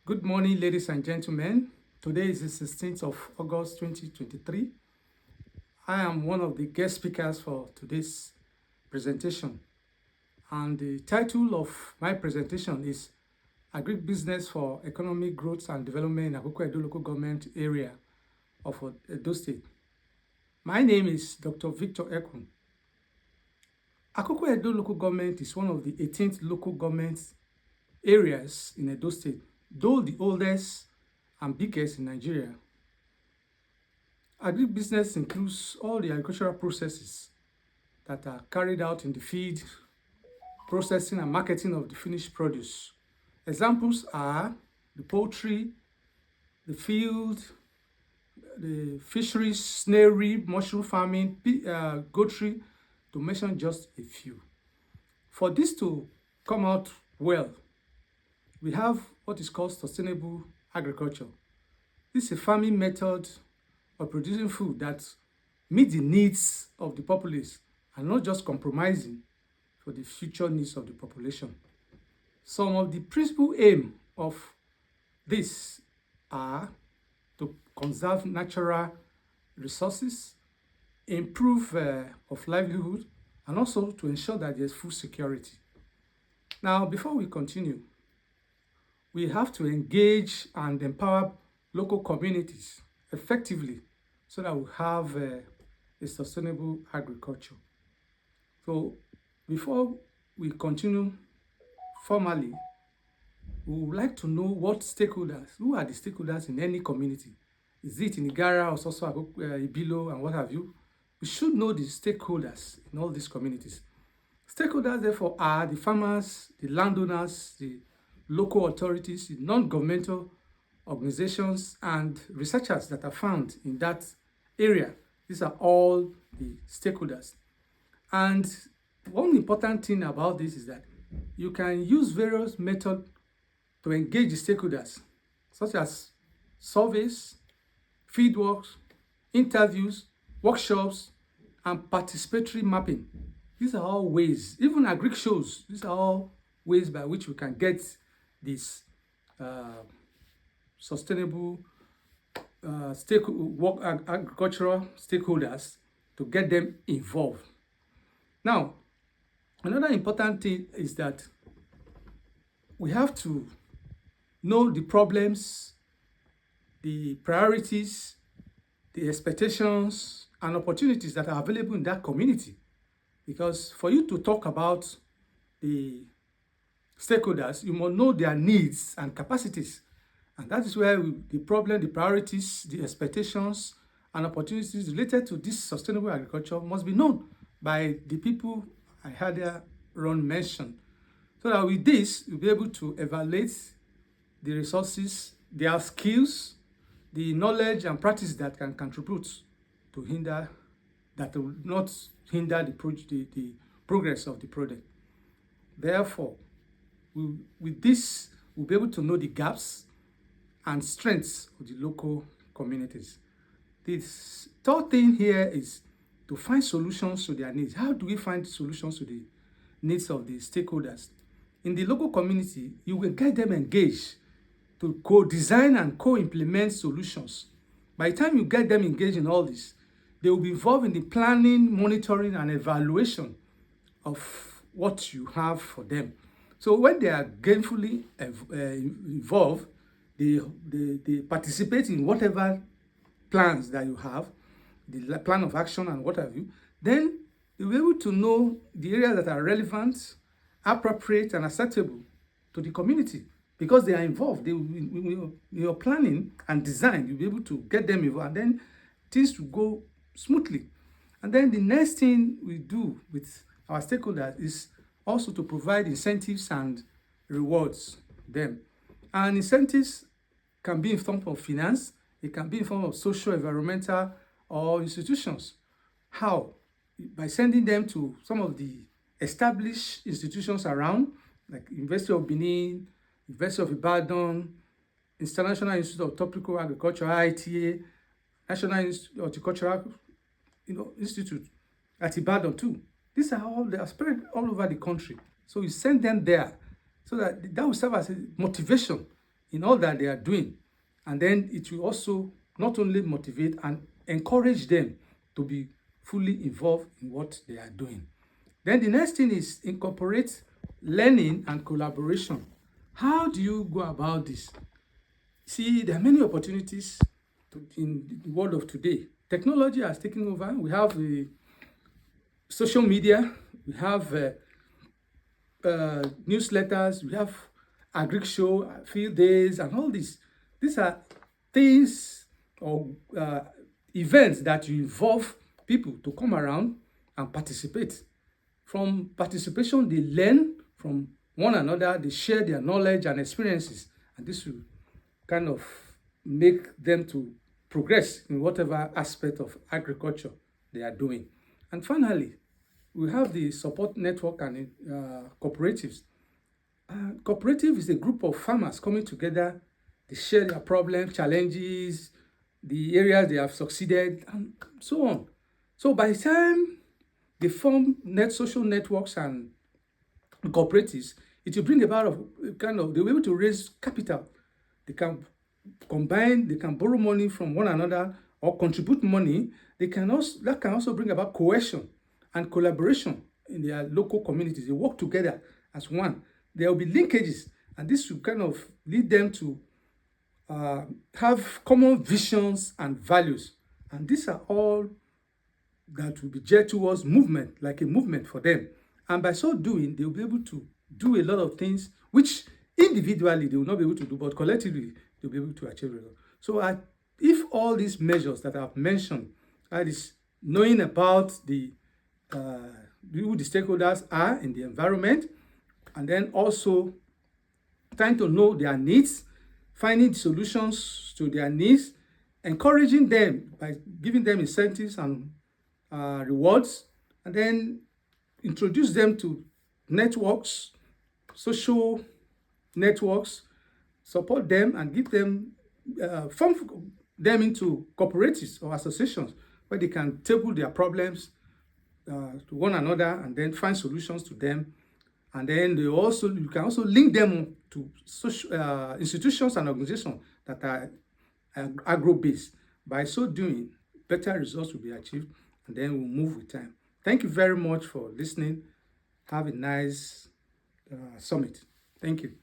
Good morning, ladies and gentlemen. Today is the 16th of August 2023. I am one of the guest speakers for today's presentation. And the title of my presentation is Agribusiness for Economic Growth and Development in Akoko Edo Local Government Area of Edo State. My name is Dr. Victor Ekun. Akoko Edo Local Government is one of the 18th local government areas in Edo State, though the oldest and biggest in Nigeria. Agribusiness includes all the agricultural processes that are carried out in the field, processing and marketing of the finished produce. Examples are the poultry, the field, the fisheries, snarery, mushroom farming, goatry, to mention just a few. For this to come out well, we have what is called sustainable agriculture. This is a farming method of producing food that meets the needs of the populace and not just compromising for the future needs of the population. Some of the principal aim of this are to conserve natural resources, improve of livelihood, and also to ensure that there's food security. Now, before we continue, we have to engage and empower local communities effectively so that we have a sustainable agriculture. So before we continue formally, we would like to know who are the stakeholders in any community. Is it in Igara or also Ibilo and what have you? We should know the stakeholders in all these communities. Stakeholders, therefore, are the farmers, the landowners, the local authorities, the non-governmental organizations, and researchers that are found in that area. These are all the stakeholders. And one important thing about this is that you can use various methods to engage the stakeholders, such as surveys, fieldworks, interviews, workshops, and participatory mapping. These are all ways, even agri shows, these are all ways by which we can get this sustainable agricultural stakeholders to get them involved. Now, another important thing is that we have to know the problems, the priorities, the expectations, and opportunities that are available in that community. Because for you to talk about the stakeholders, you must know their needs and capacities. And that is where the problem, the priorities, the expectations, and opportunities related to this sustainable agriculture must be known by the people I had mentioned. So that with this, you'll be able to evaluate the resources, their skills, the knowledge and practice that can contribute to that will not hinder the progress of the project. Therefore, with this, we'll be able to know the gaps and strengths of the local communities. This third thing here is to find solutions to their needs. How do we find solutions to the needs of the stakeholders? In the local community, you will get them engaged to co-design and co-implement solutions. By the time you get them engaged in all this, they will be involved in the planning, monitoring, and evaluation of what you have for them. So when they are gainfully involved, they participate in whatever plans that you have, the plan of action and what have you, then you'll be able to know the areas that are relevant, appropriate, and acceptable to the community. Because they are involved, in your planning and design, you'll be able to get them involved, and then things will go smoothly. And then the next thing we do with our stakeholders is also to provide incentives and rewards them. And incentives can be in form of finance, it can be in form of social, environmental, or institutions. How? By sending them to some of the established institutions around, like University of Benin, University of Ibadan, International Institute of Tropical Agriculture, IITA, National Horticultural Institute at Ibadan too. These are all, they are spread all over the country. So you send them there so that will serve as a motivation in all that they are doing. And then it will also not only motivate and encourage them to be fully involved in what they are doing. Then the next thing is incorporate learning and collaboration. How do you go about this? See, there are many opportunities in the world of today. Technology has taken over. We have the social media, we have newsletters, we have agri show, field days, and all this. These are things or events that you involve people to come around and participate. From participation, they learn from one another, they share their knowledge and experiences, and this will kind of make them to progress in whatever aspect of agriculture they are doing. And finally, we have the support network and cooperatives. Cooperative is a group of farmers coming together. They share their problems, challenges, the areas they have succeeded, and so on. So by the time they form social networks and cooperatives, it will bring about they'll be able to raise capital. They can combine, they can borrow money from one another or contribute money. That can also bring about cohesion and collaboration in their local communities. They work together as one. There will be linkages, and this will kind of lead them to have common visions and values. And these are all that will be geared towards movement, like a movement for them. And by so doing, they will be able to do a lot of things which individually they will not be able to do, but collectively they'll be able to achieve results. So if all these measures that I've mentioned, that is knowing about who the stakeholders are in the environment, and then also trying to know their needs, finding solutions to their needs, encouraging them by giving them incentives and rewards, and then introduce them to networks, social networks, support them and give them, form them into cooperatives or associations where they can table their problems to one another and then find solutions to them. And then you can also link them to social institutions and organizations that are agro-based. By so doing, better results will be achieved, and then we'll move with time. Thank you very much for listening. Have a nice summit. Thank you.